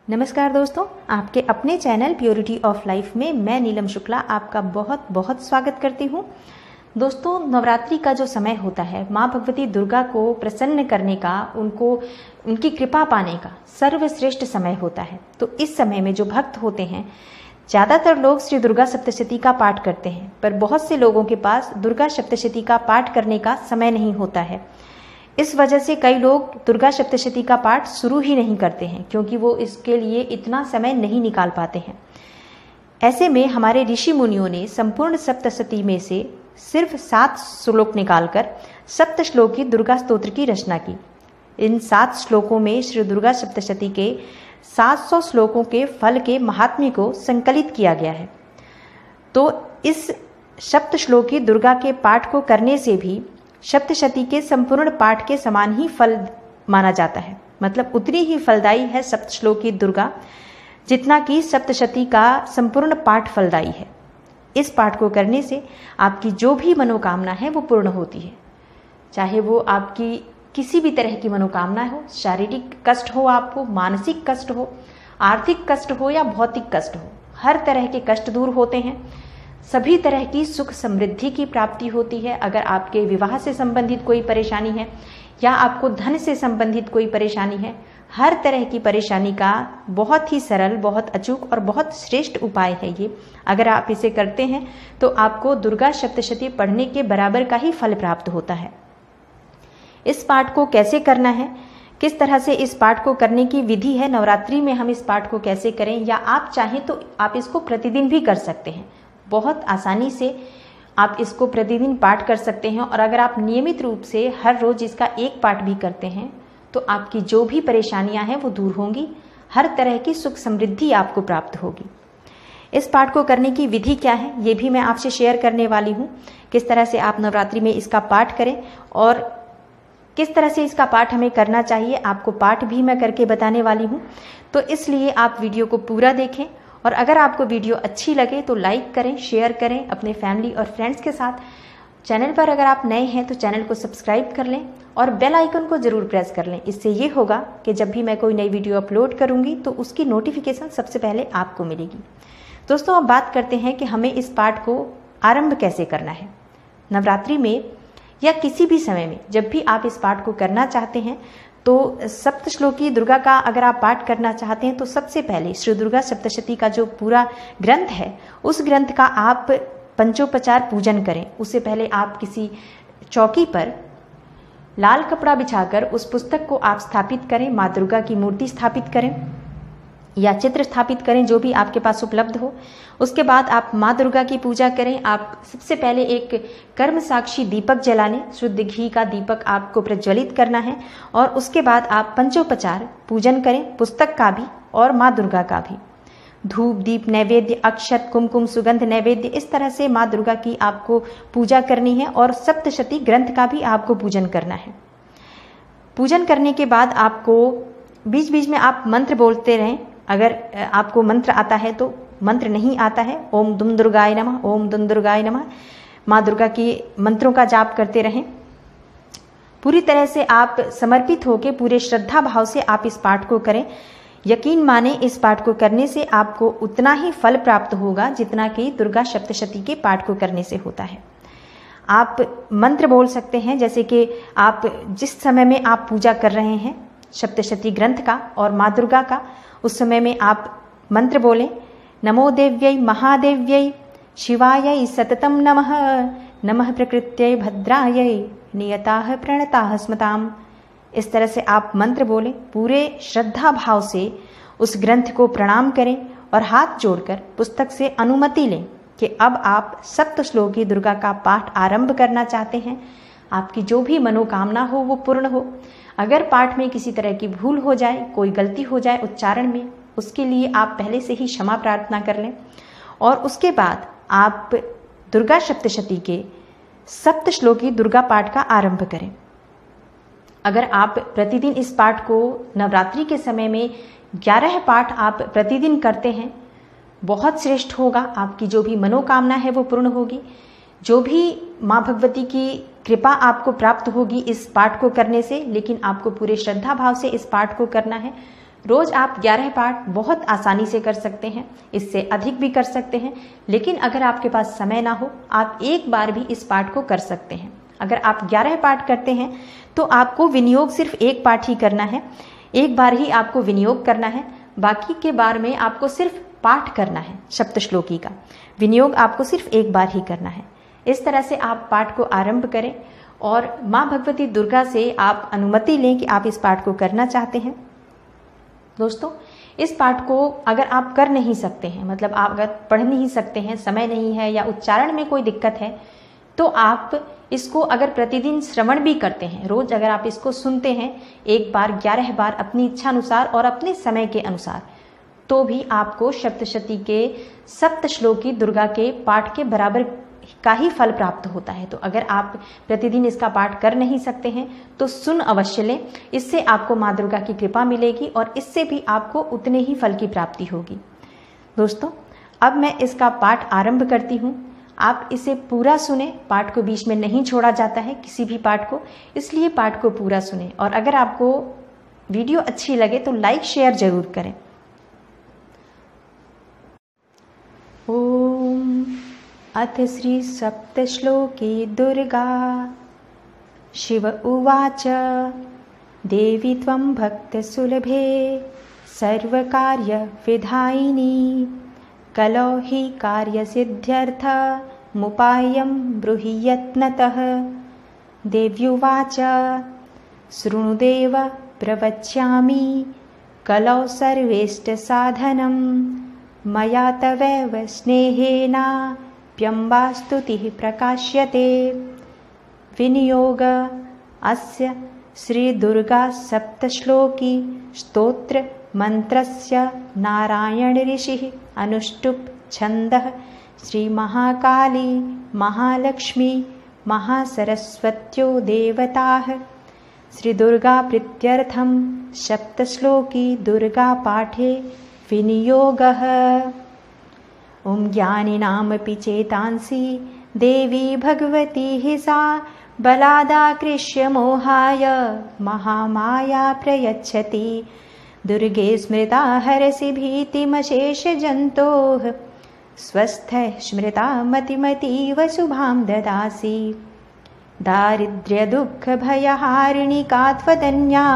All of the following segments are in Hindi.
नमस्कार दोस्तों, आपके अपने चैनल प्योरिटी ऑफ लाइफ में मैं नीलम शुक्ला आपका बहुत बहुत स्वागत करती हूँ। दोस्तों, नवरात्रि का जो समय होता है माँ भगवती दुर्गा को प्रसन्न करने का, उनकी कृपा पाने का सर्वश्रेष्ठ समय होता है। तो इस समय में जो भक्त होते हैं, ज़्यादातर लोग श्री दुर्गा सप्तशती का पाठ करते हैं, पर बहुत से लोगों के पास दुर्गा सप्तशती का पाठ करने का समय नहीं होता है। इस वजह से कई लोग दुर्गा सप्तशती का पाठ शुरू ही नहीं करते हैं, क्योंकि वो इसके लिए इतना समय नहीं निकाल पाते हैं। ऐसे में हमारे ऋषि मुनियों ने संपूर्ण सप्तशती में से सिर्फ 7 श्लोक निकालकर सप्त श्लोकी दुर्गा स्तोत्र की रचना की। इन 7 श्लोकों में श्री दुर्गा सप्तशती के 700 श्लोकों के फल के महात्म्य को संकलित किया गया है। तो इस सप्त श्लोकी दुर्गा के पाठ को करने से भी सप्तशती के संपूर्ण पाठ के समान ही फल माना जाता है। मतलब उतनी ही फलदायी है सप्त श्लोकी दुर्गा जितना कि सप्तशती का संपूर्ण पाठ फलदायी है। इस पाठ को करने से आपकी जो भी मनोकामना है वो पूर्ण होती है। चाहे वो आपकी किसी भी तरह की मनोकामना हो, शारीरिक कष्ट हो, आपको मानसिक कष्ट हो, आर्थिक कष्ट हो या भौतिक कष्ट हो, हर तरह के कष्ट दूर होते हैं। सभी तरह की सुख समृद्धि की प्राप्ति होती है। अगर आपके विवाह से संबंधित कोई परेशानी है या आपको धन से संबंधित कोई परेशानी है, हर तरह की परेशानी का बहुत ही सरल, बहुत अचूक और बहुत श्रेष्ठ उपाय है ये। अगर आप इसे करते हैं तो आपको दुर्गा सप्तशती पढ़ने के बराबर का ही फल प्राप्त होता है। इस पाठ को कैसे करना है, किस तरह से इस पाठ को करने की विधि है, नवरात्रि में हम इस पाठ को कैसे करें, या आप चाहें तो आप इसको प्रतिदिन भी कर सकते हैं। बहुत आसानी से आप इसको प्रतिदिन पाठ कर सकते हैं। और अगर आप नियमित रूप से हर रोज इसका एक पाठ भी करते हैं तो आपकी जो भी परेशानियां हैं वो दूर होंगी, हर तरह की सुख समृद्धि आपको प्राप्त होगी। इस पाठ को करने की विधि क्या है ये भी मैं आपसे शेयर करने वाली हूँ। किस तरह से आप नवरात्रि में इसका पाठ करें और किस तरह से इसका पाठ हमें करना चाहिए, आपको पाठ भी मैं करके बताने वाली हूँ। तो इसलिए आप वीडियो को पूरा देखें और अगर आपको वीडियो अच्छी लगे तो लाइक करें, शेयर करें अपने फैमिली और फ्रेंड्स के साथ। चैनल पर अगर आप नए हैं तो चैनल को सब्सक्राइब कर लें और बेल आइकन को ज़रूर प्रेस कर लें। इससे ये होगा कि जब भी मैं कोई नई वीडियो अपलोड करूंगी तो उसकी नोटिफिकेशन सबसे पहले आपको मिलेगी। दोस्तों, अब बात करते हैं कि हमें इस पाठ को आरंभ कैसे करना है। नवरात्रि में या किसी भी समय में जब भी आप इस पाठ को करना चाहते हैं तो सप्त श्लोकी दुर्गा का अगर आप पाठ करना चाहते हैं तो सबसे पहले श्री दुर्गा सप्तशती का जो पूरा ग्रंथ है उस ग्रंथ का आप पंचोपचार पूजन करें। उससे पहले आप किसी चौकी पर लाल कपड़ा बिछाकर उस पुस्तक को आप स्थापित करें, माँ दुर्गा की मूर्ति स्थापित करें या चित्र स्थापित करें, जो भी आपके पास उपलब्ध हो। उसके बाद आप माँ दुर्गा की पूजा करें। आप सबसे पहले एक कर्म साक्षी दीपक जला लें, शुद्ध घी का दीपक आपको प्रज्वलित करना है। और उसके बाद आप पंचोपचार पूजन करें, पुस्तक का भी और माँ दुर्गा का भी। धूप, दीप, नैवेद्य, अक्षत, कुमकुम, सुगंध नैवेद्य, इस तरह से माँ दुर्गा की आपको पूजा करनी है। और सप्तशती ग्रंथ का भी आपको पूजन करना है। पूजन करने के बाद आपको बीच बीच में आप मंत्र बोलते रहें। अगर आपको मंत्र आता है तो, मंत्र नहीं आता है, ओम दुम दुर्गाय नमः, ओम दुम दुर्गाय नमः, माँ दुर्गा की मंत्रों का जाप करते रहें। पूरी तरह से आप समर्पित होकर पूरे श्रद्धा भाव से आप इस पाठ को करें। यकीन माने, इस पाठ को करने से आपको उतना ही फल प्राप्त होगा जितना कि दुर्गा सप्तशती के पाठ को करने से होता है। आप मंत्र बोल सकते हैं, जैसे कि आप जिस समय में आप पूजा कर रहे हैं सप्तशती ग्रंथ का और माँ दुर्गा का, उस समय में आप मंत्र बोलें। नमो देव्यै महादेव्यै शिवायै सततं नमः, नमः प्रकृत्यै भद्रायै नियताः प्रणताः स्मताम्। इस तरह से आप मंत्र बोलें। पूरे श्रद्धा भाव से उस ग्रंथ को प्रणाम करें और हाथ जोड़कर पुस्तक से अनुमति लें कि अब आप सप्त श्लोकी दुर्गा का पाठ आरंभ करना चाहते हैं। आपकी जो भी मनोकामना हो वो पूर्ण हो। अगर पाठ में किसी तरह की भूल हो जाए, कोई गलती हो जाए उच्चारण में, उसके लिए आप पहले से ही क्षमा प्रार्थना कर लें। और उसके बाद आप दुर्गा सप्तशती के सप्त श्लोकी दुर्गा पाठ का आरंभ करें। अगर आप प्रतिदिन इस पाठ को नवरात्रि के समय में 11 पाठ आप प्रतिदिन करते हैं, बहुत श्रेष्ठ होगा। आपकी जो भी मनोकामना है वो पूर्ण होगी। जो भी माँ भगवती की कृपा आपको प्राप्त होगी इस पाठ को करने से। लेकिन आपको पूरे श्रद्धा भाव से इस पाठ को करना है। रोज आप 11 पाठ बहुत आसानी से कर सकते हैं, इससे अधिक भी कर सकते हैं, लेकिन अगर आपके पास समय ना हो, आप एक बार भी इस पाठ को कर सकते हैं। अगर आप 11 पाठ करते हैं तो आपको विनियोग सिर्फ एक पाठ ही करना है, एक बार ही आपको विनियोग करना है, बाकी के बार में आपको सिर्फ पाठ करना है सप्तश्लोकी का। विनियोग आपको सिर्फ एक बार ही करना है। इस तरह से आप पाठ को आरंभ करें और माँ भगवती दुर्गा से आप अनुमति लें कि आप इस पाठ को करना चाहते हैं। दोस्तों, इस पाठ को अगर आप कर नहीं सकते हैं, मतलब आप अगर पढ़ नहीं सकते हैं, समय नहीं है या उच्चारण में कोई दिक्कत है, तो आप इसको अगर प्रतिदिन श्रवण भी करते हैं, रोज अगर आप इसको सुनते हैं एक बार 11 बार अपनी इच्छा अनुसार और अपने समय के अनुसार, तो भी आपको सप्तशती के सप्तश्लोकी दुर्गा के पाठ के बराबर का ही फल प्राप्त होता है। तो अगर आप प्रतिदिन इसका पाठ कर नहीं सकते हैं तो सुन अवश्य लें, इससे आपको माँ दुर्गा की कृपा मिलेगी और इससे भी आपको उतने ही फल की प्राप्ति होगी। दोस्तों, अब मैं इसका पाठ आरंभ करती हूँ। आप इसे पूरा सुने, पाठ को बीच में नहीं छोड़ा जाता है किसी भी पाठ को, इसलिए पाठ को पूरा सुने। और अगर आपको वीडियो अच्छी लगे तो लाइक शेयर जरूर करें। ओम अथ श्री सप्तश्लोकी दुर्गा। शिव उवाच देवी त्वं भक्तसुलभे सर्वकार्य विधायिनी कलौ हि कार्यसिद्ध्यर्थ मुपायं ब्रूहि यत्नतः। देव्युवाच शृणुदेव प्रवक्ष्यामि कलौ सर्वेष्टसाधनं मया तवैव स्नेहेनाप्यम्बा स्तुतिः प्रकाश्यते। विनियोग अस्य श्रीदुर्गा सप्तश्लोकी स्तोत्र मंत्रस्य नारायण ऋषिः अनुष्टुप् छन्दः श्री महाकाली महालक्ष्मी महासरस्वत्यो देवताः। श्री दुर्गा प्रीत्यर्थं सप्तश्लोकी दुर्गा पाठे विनियोगः। ओम ज्ञानिनामपि चेतांसि देवी भगवती हि सा बलादाकृष्य मोहाय महामाया प्रयच्छति। दुर्गे स्मृता हरसि भीतिमशेषजन्तोः स्वस्थः स्मृता मतिमतीव शुभां ददासि। दारिद्र्यदुःखभयहारिणिका त्वदन्या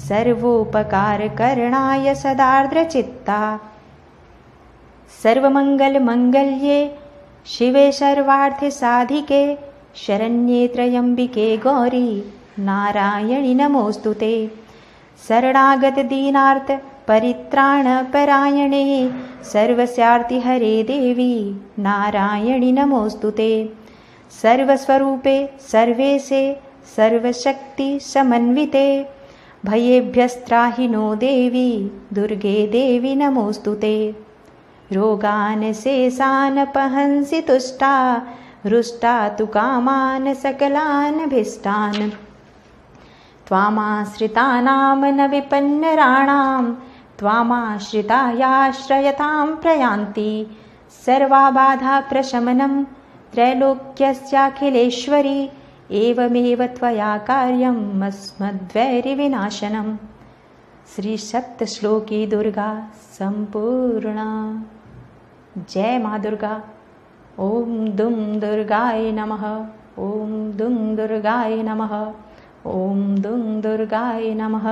सर्वोपकारकरणाय सदार्द्रचित्ता। सर्वमङ्गलमङ्गल्ये शिवे सर्वार्थसाधिके शरण्ये त्र्यम्बिके गौरी नारायणि नमोऽस्तुते। शरणागतदीनार्थ परित्राणपरायणे सर्वस्यार्तिहरे देवी नारायणि नमोऽस्तुते। सर्वस्वरूपे सर्वेशे सर्वशक्ति समन्विते भयेभ्यस्त्राहि नो देवी दुर्गे देवी नमोऽस्तुते। रोगान् शेषान् पहंसि तुष्टा हृष्टा तु कामान् सकलान् भीष्टान्। त्वामाश्रितानां न विपन्नराणां त्वामाश्रितायाश्रयतां प्रयान्ति। सर्वाबाधा प्रशमनं त्रैलोक्यस्याखिलेश्वरी एवमेव त्वया कार्यम् अस्मद्वैरिविनाशनम्। श्री सप्तश्लोकी दुर्गा संपूर्णा। जय माँ दुर्गा। ओम दुम दुर्गाय नमः। ओम दुम दुर्गाय नमः। ओम दुम दुर्गाय नमः।